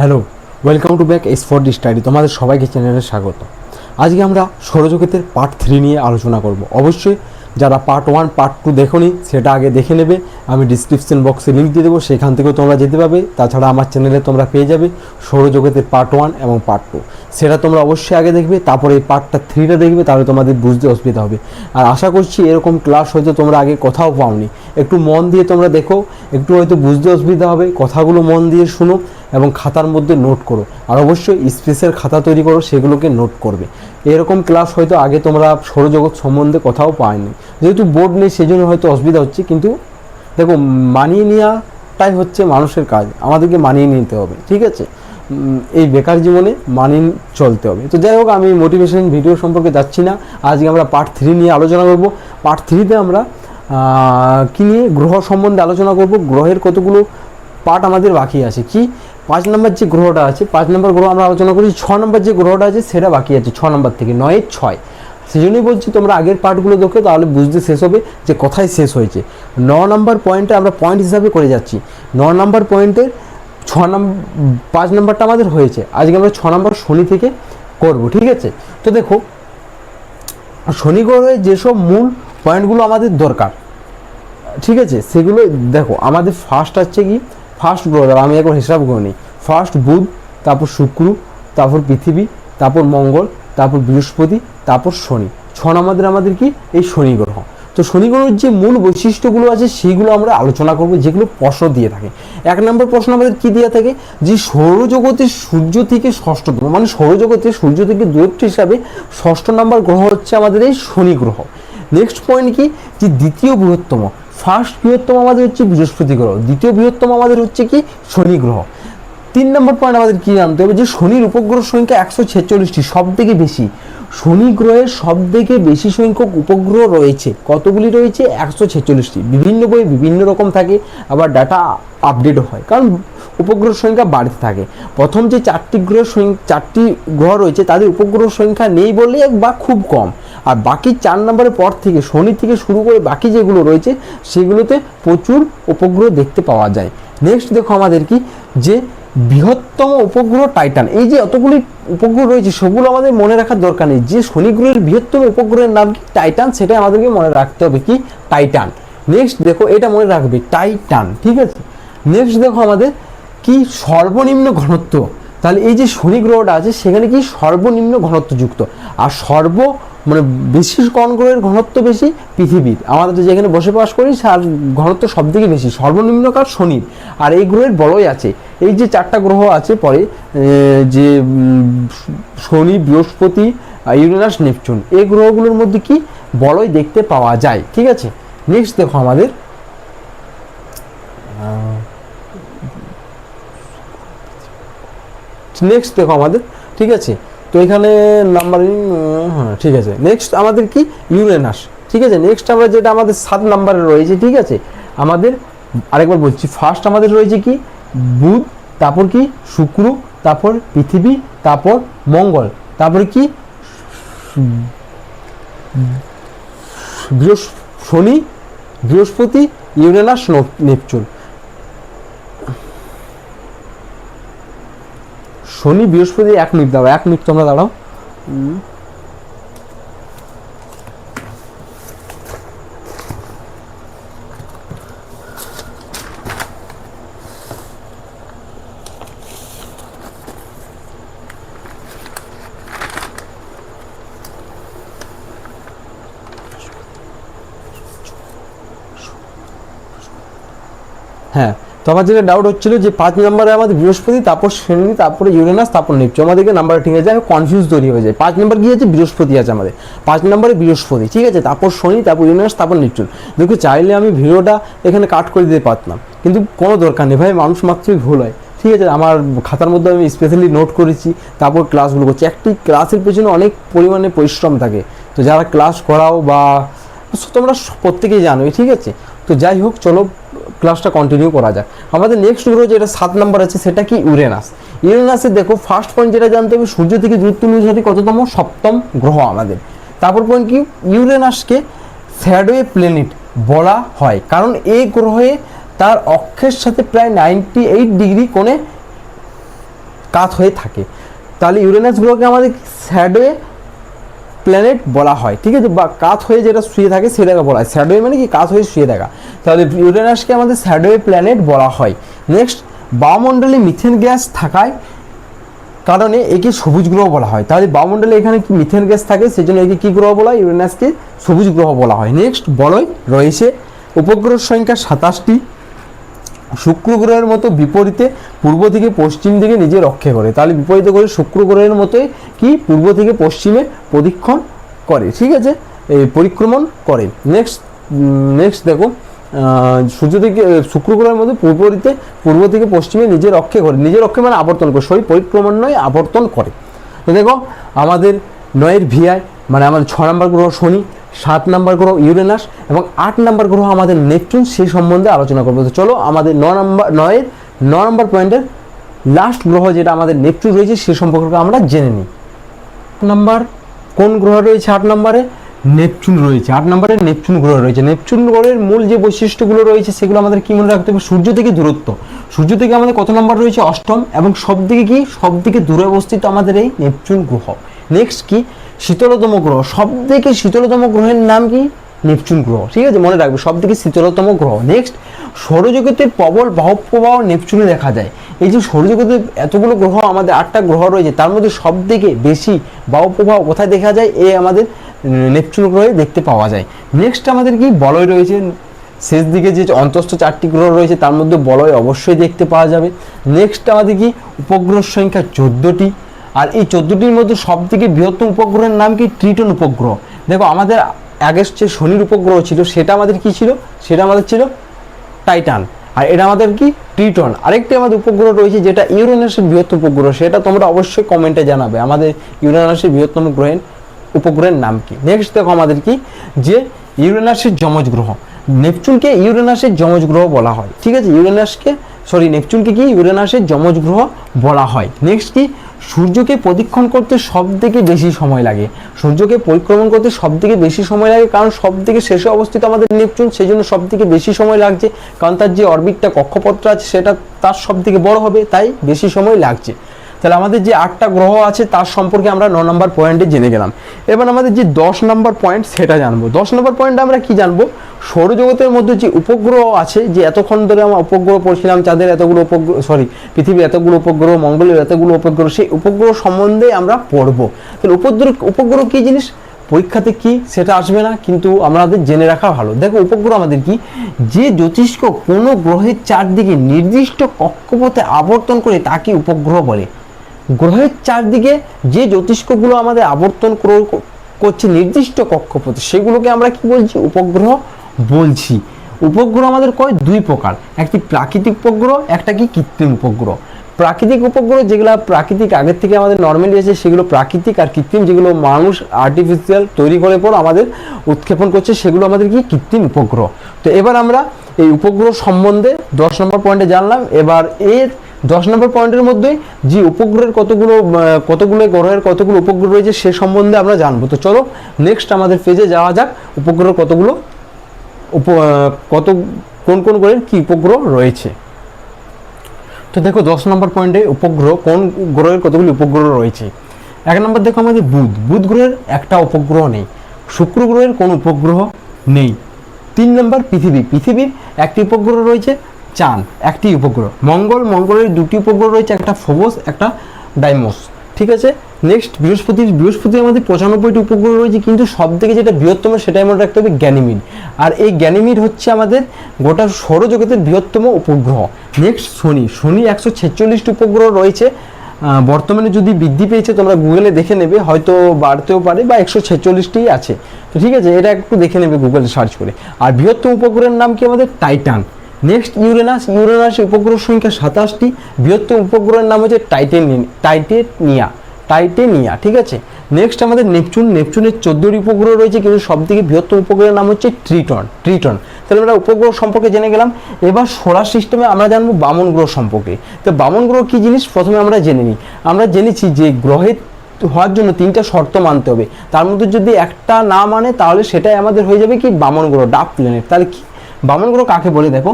Hello, welcome to back S for D study. তোমাদের সবাইকে চ্যানেলে স্বাগত। আজকে আমরা সৌরজগতের পার্ট 3 নিয়ে আলোচনা করব। অবশ্যই যারা পার্ট 1 পার্ট 2 দেখোনি সেটা আগে দেখে নেবে। আমি ডিসক্রিপশন বক্সে লিঙ্ক দিয়ে দেবো, সেখান থেকেও তোমরা যেতে পারবে। তাছাড়া আমার চ্যানেলে তোমরা পেয়ে যাবে সৌরজগতের পার্ট 1 এবং পার্ট 2, সেটা তোমরা অবশ্যই আগে দেখবে। তারপরে এই পার্টটা 3টা দেখবে, তাহলে তোমাদের বুঝতে অসুবিধা হবে। আর আশা করছি এরকম ক্লাস হয়তো তোমরা আগে কোথাও পাওনি। একটু মন দিয়ে তোমরা দেখো, একটু হয়তো বুঝতে অসুবিধা হবে। কথাগুলো মন দিয়ে শুনো এবং খাতার মধ্যে নোট করো। আর অবশ্যই স্পেসের খাতা তৈরি করো, সেগুলোকে নোট করবে। এরকম ক্লাস হয়তো আগে তোমরা সৌরজগৎ সম্বন্ধে কোথাও পাওনি। যেহেতু বোর্ড নেই সেই জন্য হয়তো অসুবিধা হচ্ছে, কিন্তু দেখো মানিয়ে নেওয়াটাই হচ্ছে মানুষের কাজ। আমাদেরকে মানিয়ে নিতে হবে, ঠিক আছে? এই বেকার জীবনে মানিয়ে চলতে হবে। তো যাই হোক, আমি মোটিভেশন ভিডিও সম্পর্কে যাচ্ছি না। আজকে আমরা পার্ট 3 নিয়ে আলোচনা করব। পার্ট 3তে আমরা কী নিয়ে, গ্রহ সম্বন্ধে আলোচনা করব। গ্রহের কতগুলো পার্ট আমাদের বাকি আছে। কি 5 নম্বর যে গ্রহটা আছে, 5 নম্বর গ্রহ আমরা আলোচনা করি। 6 নম্বর যে গ্রহটা আছে সেটা বাকি আছে 6 নম্বর থেকে, 9-এর 6। সেই জন্যই বলছি তোমরা আগের পার্টগুলো দেখো, তাহলে বুঝতে শেষ হবে যে কোথায় শেষ হয়েছে। 9 নম্বর পয়েন্টে আমরা পয়েন্ট হিসাবে করে যাচ্ছি। 9 নম্বর পয়েন্টের 5 নম্বরটা আমাদের হয়েছে। আজকে আমরা 6 নম্বর শনি থেকে করব, ঠিক আছে? তো দেখো, শনি গ্রহে যেসব মূল পয়েন্টগুলো আমাদের দরকার, ঠিক আছে, সেগুলো দেখো। আমাদের ফার্স্ট আছে কি, ফার্স্ট গ্রহ দ্বারা আমি একবার হিসাব করে নিই। ফার্স্ট বুধ, তারপর শুক্র, তারপর পৃথিবী, তারপর মঙ্গল, তারপর বৃহস্পতি, তারপর শনি। 6 আমাদের কি এই শনি গ্রহ। তো শনি গ্রহের যে মূল বৈশিষ্ট্যগুলো আছে সেইগুলো আমরা আলোচনা করব, যেগুলো প্রশ্ন দিয়ে থাকে। 1 নম্বর প্রশ্ন আমাদের কি দিয়ে থাকে, যে সৌরজগতের সূর্য থেকে ষষ্ঠতম, মানে সৌরজগতের সূর্য থেকে দূরত্ব হিসাবে 6 নম্বর গ্রহ হচ্ছে আমাদের এই শনি গ্রহ। নেক্সট পয়েন্ট কি, যে দ্বিতীয় বৃহত্তম, ফার্স্ট বৃহত্তম আমাদের হচ্ছে বৃহস্পতি গ্রহ, দ্বিতীয় বৃহত্তম আমাদের হচ্ছে কি শনি গ্রহ। 3 নম্বর পয়েন্ট আমাদের কি জানতে হবে, যে শনির উপগ্রহ সংখ্যা 146টি, সব থেকে বেশি। শনি গ্রহের সব থেকে বেশি সংখ্যক উপগ্রহ রয়েছে। কতগুলি রয়েছে? 146টি। বিভিন্ন বই বিভিন্ন রকম থাকে, আবার ডাটা আপডেটও হয়, কারণ উপগ্রহ সংখ্যা বাড়তে থাকে। প্রথম যে 4টি গ্রহ রয়েছে তাদের উপগ্রহ সংখ্যা নেই বলে বা খুব কম। আর বাকি 4 নম্বরের পর থেকে, শনি থেকে শুরু করে বাকি যেগুলো রয়েছে সেগুলোতে প্রচুর উপগ্রহ দেখতে পাওয়া যায়। নেক্সট দেখো আমাদের কি, যে বৃহত্তম উপগ্রহ টাইটান। এই যে এতগুলি উপগ্রহ রয়েছে সবগুলো আমাদের মনে রাখার দরকার নেই। যে শনি গ্রহের বৃহত্তম উপগ্রহের নাম কি, টাইটান, সেটা আমাদেরকে মনে রাখতে হবে, কি টাইটান। নেক্সট দেখো, এটা মনে রাখবে টাইটান, ঠিক আছে? নেক্সট দেখো আমাদের কি, সর্বনিম্ন ঘনত্ব। তাহলে এই যে শনি গ্রহটা আছে সেখানে কি সর্বনিম্ন ঘনত্ব যুক্ত। আর মানে বেশি কোন গ্রহের ঘনত্ব বেশি? পৃথিবীর। আমাদের যেখানে বসবাস করি তার ঘনত্ব সব থেকে বেশি, সর্বনিম্ন কার শনির। আর এই গ্রহের বলয় আছে, এই যে 4টা গ্রহ আছে পরে, যে শনি, বৃহস্পতি, ইউরেনাস, নেপচুন, এই গ্রহগুলোর মধ্যে কি বলয় দেখতে পাওয়া যায়, ঠিক আছে? নেক্সট দেখো আমাদের ঠিক আছে? তো এখানে নাম্বারিং, হ্যাঁ ঠিক আছে। নেক্সট আমাদের কি, ইউরেনাস, ঠিক আছে? নেক্সট আমরা যেটা আমাদের 7 নম্বরে রয়েছে, ঠিক আছে? আমাদের আরেকবার বলছি, ফার্স্ট আমাদের রয়েছে কি বুধ, তারপর কি শুক্র, তারপর পৃথিবী, তারপর মঙ্গল, তারপরে কি শনি, বৃহস্পতি, ইউরেনাস, নেপচুন। শনি, বৃহস্পতি, 1 মিনিট দাঁড়াও, 1 মিনিট তোমরা দাঁড়াও। হ্যাঁ, তো আমার যেটা ডাউট হচ্ছিল যে 5 নম্বরে আমাদের বৃহস্পতি, তারপর শনি, তারপরে ইউরেনাস, তারপর নেপচুন, আমাদেরকে নাম্বার ঠিক আছে, কনফিউজ তৈরি হয়ে যায়। 5 নম্বর কি আছে, বৃহস্পতি আছে আমাদের 5 নম্বরে, বৃহস্পতি, ঠিক আছে? তারপর শনি, তারপর ইউরেনাস, তারপর নেপচুন। দেখো, চাইলে আমি ভিডিওটা এখানে কাট করে দিতে পারতাম, কিন্তু কোনো দরকার নেই ভাই, মানুষ মাত্রই ভুল হয়, ঠিক আছে? আমার খাতার মধ্যে আমি স্পেশালি নোট করেছি, তারপর ক্লাসগুলো করছি। একটি ক্লাসের পেছনে অনেক পরিমাণে পরিশ্রম থাকে। তো যারা ক্লাস করাও বা তোমরা প্রত্যেকেই জানো, ঠিক আছে? তো যাই হোক, চলো ক্লাসটা কন্টিনিউ করা যাক। আমাদের নেক্সট গ্রহ যেটা 7 নম্বর আছে সেটা কি, ইউরেনাস। ইউরেনাসে দেখো, ফার্স্ট পয়েন্ট যেটা জানতে হবে, সূর্য থেকে দূরত্ব অনুসারে কততম, 7ম গ্রহ আমাদের। তারপর পয়েন্ট কি, ইউরেনাসকে শ্যাডোয়ে প্ল্যানেট বলা হয়, কারণ এই গ্রহে তার অক্ষের সাথে প্রায় 98 ডিগ্রি কোণে কাত হয়ে থাকে। তাহলে ইউরেনাস গ্রহকে আমাদের শ্যাডোয়ে প্ল্যানেট বলা হয়, ঠিক আছে, বা কাত হয়ে যেটা শুয়ে থাকে সেটাকে বলা হয় শ্যাডোয়ে, মানে কি কাত হয়ে শুয়ে থাকা। তাহলে ইউরেনাসকে আমাদের শ্যাডোয়ে প্ল্যানেট বলা হয়। নেক্সট, বায়ুমণ্ডলে মিথেন গ্যাস থাকায় কারণে একে সবুজ গ্রহ বলা হয়। তাহলে বায়ুমণ্ডলে এখানে কি মিথেন গ্যাস থাকে, সেই জন্য একে কী গ্রহ বলা হয়, ইউরেনাসকে সবুজ গ্রহ বলা হয়। নেক্সট, বলয় রয়েছে উপগ্রহের সংখ্যা 27টি। শুক্র গ্রহের মতো বিপরীতে পূর্ব থেকে পশ্চিম দিকে নিজে রক্ষা করে। তাহলে বিপরীতে করে শুক্র গ্রহের মতোই কি পূর্ব থেকে পশ্চিমে প্রদক্ষিণ করে, ঠিক আছে, এই পরিক্রমণ করে। নেক্সট দেখো, সূর্য থেকে শুক্র গ্রহের মধ্যে বিপরীতে পূর্ব থেকে পশ্চিমে নিজে রক্ষা করে, নিজে রক্ষা মানে আবর্তন করে, সরি পরিক্রমণ নয়, আবর্তন করে। তো দেখো আমাদের 9 ভিআই মানে আমাদের 6 নম্বর গ্রহ শনি, 7 নম্বর গ্রহ ইউরেনাস এবং 8 নম্বর গ্রহ আমাদের নেপচুন, সেই সম্বন্ধে আলোচনা করবো। তো চলো আমাদের 9 নম্বর পয়েন্টের লাস্ট গ্রহ যেটা আমাদের নেপচুন রয়েছে সে সম্পর্কে আমরা জেনে নিই। নাম্বার কোন গ্রহ রয়েছে 8 নম্বরে? নেপচুন রয়েছে। 8 নম্বরে নেপচুন গ্রহ রয়েছে। নেপচুন গ্রহের মূল যে বৈশিষ্ট্যগুলো রয়েছে সেগুলো আমাদের কি মনে রাখতে হবে? সূর্য থেকে দূরত্ব, সূর্য থেকে আমাদের কত নম্বর রয়েছে? 8ম, এবং সবদিকে কি সবদিকে দূরে অবস্থিত আমাদের এই নেপচুন গ্রহ। নেক্সট কি? শীতলতম গ্রহ, সবথেকে শীতলতম গ্রহের নাম কি? নেপচুন গ্রহ, ঠিক আছে, মনে রাখবে সবথেকে শীতলতম গ্রহ। নেক্সট, সৌরজগতের প্রবল বায়ুপ্রবাহ নেপচুনে দেখা যায়। এই যে সৌরজগতের এতগুলো গ্রহ আমাদের 8টা গ্রহ রয়েছে, তার মধ্যে সবথেকে বেশি বায়ুপ্রবাহ কোথায় দেখা যায়? এই আমাদের নেপচুন গ্রহে দেখতে পাওয়া যায়। নেক্সট আমাদের কি? বলয় রয়েছে। শেষ দিকে যে অন্তস্থ 4টি গ্রহ রয়েছে তার মধ্যে বলয় অবশ্যই দেখতে পাওয়া যাবে। নেক্সট আমাদের কি? উপগ্রহ সংখ্যা 14টি। আর এই 14টির মধ্যে সবথেকে বৃহত্তম উপগ্রহের নাম কি? ট্রিটন উপগ্রহ। দেখো আমাদের আগের যে শনির উপগ্রহ ছিল সেটা আমাদের কি ছিল? সেটা আমাদের ছিল টাইটান, আর এটা আমাদের কি? ট্রিটন। আরেকটি আমাদের উপগ্রহ রয়েছে যেটা ইউরেনাসের বৃহত্তম উপগ্রহ, সেটা তোমরা অবশ্যই কমেন্টে জানাবে আমাদের ইউরেনাসের বৃহত্তম উপগ্রহের নাম কি। নেক্সট দেখো আমাদের কি? যে ইউরেনাসের যমজ গ্রহ, নেপচুনকে ইউরেনাসের যমজ গ্রহ বলা হয়, ঠিক আছে, নেপচুনকে কি? ইউরেনাসের যমজ গ্রহ বলা হয়। নেক্সট কি? সূর্যকে প্রদক্ষিণ করতে সব থেকে বেশি সময় লাগে, সূর্যকে পরিক্রমণ করতে সব থেকে বেশি সময় লাগে, কারণ সব থেকে শেষে অবস্থিত আমাদের নেপচুন, সেই জন্য সব থেকে বেশি সময় লাগছে, কারণ তার যে অরবিটটা কক্ষপথটা আছে সেটা তার সব থেকে বড় হবে, তাই বেশি সময় লাগছে। তাহলে আমাদের যে 8টা গ্রহ আছে তার সম্পর্কে আমরা 9 নম্বর পয়েন্টে জেনে গেলাম। এবার আমাদের যে 10 নম্বর পয়েন্ট সেটা জানবো। 10 নম্বর পয়েন্টে আমরা কি জানবো? সৌরজগতের মধ্যে যে উপগ্রহ আছে, যে এতক্ষণ ধরে আমরা উপগ্রহ পড়ছিলাম, চাঁদের এতগুলো উপগ্রহ, পৃথিবীর এতগুলো উপগ্রহ, মঙ্গলের এতগুলো উপগ্রহ, সেই উপগ্রহ সম্বন্ধে আমরা পড়বো। তাহলে উপগ্রহ কী জিনিস? পরীক্ষাতে কি সেটা আসবে না, কিন্তু আমাদের জেনে রাখা ভালো। দেখো উপগ্রহ আমাদের কি? যে জ্যোতিষ্ক কোনো গ্রহের চারদিকে নির্দিষ্ট কক্ষপথে আবর্তন করে তাকে উপগ্রহ বলে। গ্রহের চারদিকে যে জ্যোতিষ্কগুলো আমাদের আবর্তন করছে নির্দিষ্ট কক্ষপথে, সেগুলোকে আমরা কি বলছি? উপগ্রহ বলছি। উপগ্রহ আমাদের কয় 2 প্রকার, একটি প্রাকৃতিক উপগ্রহ, একটা কি কৃত্রিম উপগ্রহ। প্রাকৃতিক উপগ্রহ যেগুলো প্রাকৃতিক আগের থেকে আমাদের নর্মালি আছে সেগুলো প্রাকৃতিক, আর কৃত্রিম যেগুলো মানুষ আর্টিফিশিয়াল তৈরি করে পর আমাদের উৎক্ষেপণ করছে সেগুলো আমাদের কি? কৃত্রিম উপগ্রহ। তো এবার আমরা এই উপগ্রহ সম্বন্ধে 10 নম্বর পয়েন্টে জানলাম। এবার এর 10 নম্বর পয়েন্টের মধ্যে যে উপগ্রহের কতগুলো গ্রহের কতগুলো উপগ্রহ রয়েছে সে সম্বন্ধে আমরা জানবো। তো চলো নেক্সট আমাদের পেজে যাওয়া যাক, উপগ্রহ কোন কোন গ্রহের কি উপগ্রহ রয়েছে। তো দেখো 10 নম্বর পয়েন্টে উপগ্রহ, কোন গ্রহের কতগুলি উপগ্রহ রয়েছে। 1 নম্বর দেখো আমাদের বুধ গ্রহের একটা উপগ্রহ নেই। শুক্র গ্রহের কোন উপগ্রহ নেই। 3 নম্বর পৃথিবীর একটি উপগ্রহ রয়েছে। চাঁদ একটি উপগ্রহ। মঙ্গলের 2টি উপগ্রহ রয়েছে, একটা ফোবস, একটা ডাইমোস, ঠিক আছে। নেক্সট বৃহস্পতি আমাদের 95টি উপগ্রহ রয়েছে, কিন্তু সব থেকে যেটা বৃহত্তম সেটাই মনে রাখতে হবে গ্যানিমিড। আর এই গ্যানিমিড হচ্ছে আমাদের গোটা সৌরজগতের বৃহত্তম উপগ্রহ। নেক্সট শনি 146টি উপগ্রহ রয়েছে। বর্তমানে যদি বৃদ্ধি পেয়েছে তোমরা গুগলে দেখে নেবে, হয়তো বাড়তেও পারে, বা 146টি আছে। তো ঠিক আছে, এটা একটু দেখে নেবে গুগলে সার্চ করে। আর বৃহত্তম উপগ্রহের নাম কি? আমাদের টাইটান। নেক্সট ইউরেনাসের উপগ্রহ সংখ্যা 27টি। বৃহত্তম উপগ্রহের নাম হচ্ছে টাইটেনিয়া, ঠিক আছে। নেক্সট আমাদের নেপচুনের 14টি উপগ্রহ রয়েছে, কিন্তু সবথেকে বৃহত্তম উপগ্রহের নাম হচ্ছে ট্রিটন। তাহলে আমরা উপগ্রহ সম্পর্কে জেনে গেলাম। এবার সোলার সিস্টেমে আমরা জানবো বামন গ্রহ সম্পর্কে। তো বামন গ্রহ কী জিনিস প্রথমে আমরা জেনে নিই। আমরা জেনেছি যে গ্রহের হওয়ার জন্য 3টা শর্ত মানতে হবে, তার মধ্যে যদি একটা না মানে তাহলে সেটাই আমাদের হয়ে যাবে কি? বামন গ্রহ, ডার্ক প্ল্যানেট। তাহলে কি বামন গ্রহ কাকে বলে? দেখো,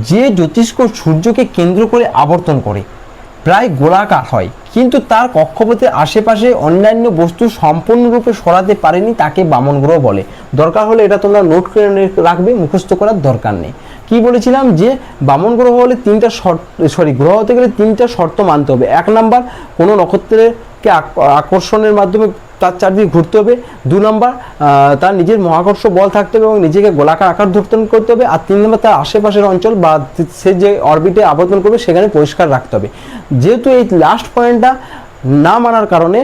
যে জ্যোতিষ্ক সূর্যকে কেন্দ্র করে আবর্তন করে, প্রায় গোলাকার হয়, কিন্তু তার কক্ষপথের আশেপাশে অন্যান্য বস্তু সম্পূর্ণরূপে সরাতে পারেনি, তাকে বামন গ্রহ বলে। দরকার হলে এটা তোমরা নোট করে রাখবে, মুখস্থ করার দরকার নেই। কি বলেছিলাম যে বামন গ্রহ হলে গ্রহ হতে গেলে 3টা শর্ত মানতে হবে। 1 নাম্বার, কোনো নক্ষত্রকে আকর্ষণের মাধ্যমে তার চারদিকে ঘুরতে হবে। 2 নাম্বার, তার নিজের মহাকর্ষ বল থাকতে হবে এবং নিজেকে গোলাকার আকার ধারণ করতে হবে। আর 3 নাম্বার, তার আশেপাশের অঞ্চল বা সে যে অরবিটে আবর্তন করবে সেখানে পরিষ্কার রাখতে হবে। যেহেতু এই লাস্ট পয়েন্টটা না মানার কারণে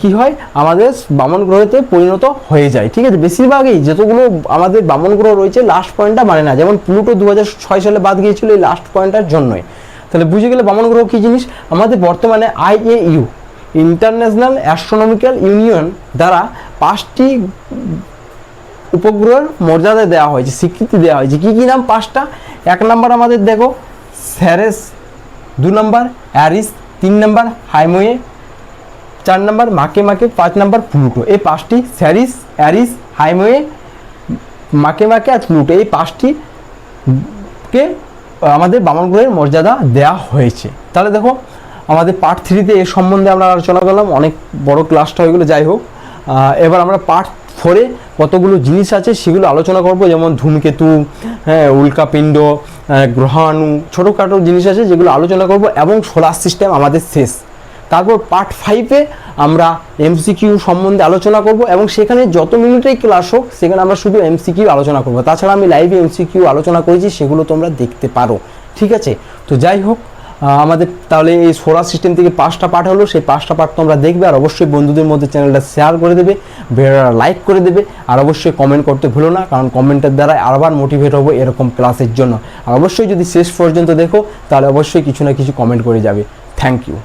কি হয়, আমাদের বামন গ্রহতে পরিণত হয়ে যায়। ঠিক আছে, বেশিরভাগই যতগুলো আমাদের বামন গ্রহ রয়েছে লাস্ট পয়েন্টটা মানে না, যেমন প্লুটো 2006 সালে বাদ গিয়েছিল এই লাস্ট পয়েন্টটার জন্যই। তাহলে বুঝে গেলে বামন গ্রহ কী জিনিস। আমাদের বর্তমানে IAU ইন্টারন্যাশনাল অ্যাস্ট্রোনমিক্যাল ইউনিয়ন দ্বারা 5টি উপগ্রহের মর্যাদা দেওয়া হয়েছে, স্বীকৃতি দেওয়া হয়েছে। কী কী নাম 5টা? 1 নাম্বার আমাদের দেখো স্যারেস, 2 নাম্বার অ্যারিস, 3 নাম্বার হাইমোয়ে, 4 নাম্বার মাকে, 5 নাম্বার প্লুটো। এই 5টি স্যারিস, অ্যারিস, হাইমোয়ে, মাকে আর প্লুটো, এই 5টিকে আমাদের বামন গ্রহের মর্যাদা দেওয়া হয়েছে। তাহলে দেখো আমাদের পার্ট 3তে এর সম্বন্ধে আমরা আলোচনা করলাম, অনেক বড় ক্লাসটা হয়ে গেলো, যাই হোক। এবার আমরা পার্ট 4-এ কতগুলো জিনিস আছে সেগুলো আলোচনা করব, যেমন ধূমকেতু, হ্যাঁ, উল্কাপিণ্ড, গ্রহাণু, ছোটোখাটো জিনিস আছে যেগুলো আলোচনা করব, এবং সোলার সিস্টেম আমাদের শেষ। তারপর পার্ট 5-এ আমরা MCQ সম্বন্ধে আলোচনা করব, এবং সেখানে যত মিনিটেই ক্লাস হোক সেখানে আমরা শুধু MCQ আলোচনা করব। তাছাড়া আমি লাইভে MCQ আলোচনা করেছি, সেগুলো তোমরা দেখতে পারো। ঠিক আছে, তো যাই হোক, আমাদের তাহলে এই সোলার সিস্টেম থেকে 5টা পার্ট হলো, সেই 5টা পার্ট তোমরা দেখবে, আর অবশ্যই বন্ধুদের মধ্যে চ্যানেলটা শেয়ার করে দেবে, ভিডিওটা লাইক করে দেবে, আর অবশ্যই কমেন্ট করতে ভুলো না, কারণ কমেন্টের দ্বারা আবার মোটিভেট হবো এরকম ক্লাসের জন্য। আর অবশ্যই যদি শেষ পর্যন্ত দেখো তাহলে অবশ্যই কিছু না কিছু কমেন্ট করে যাবে। Thank you.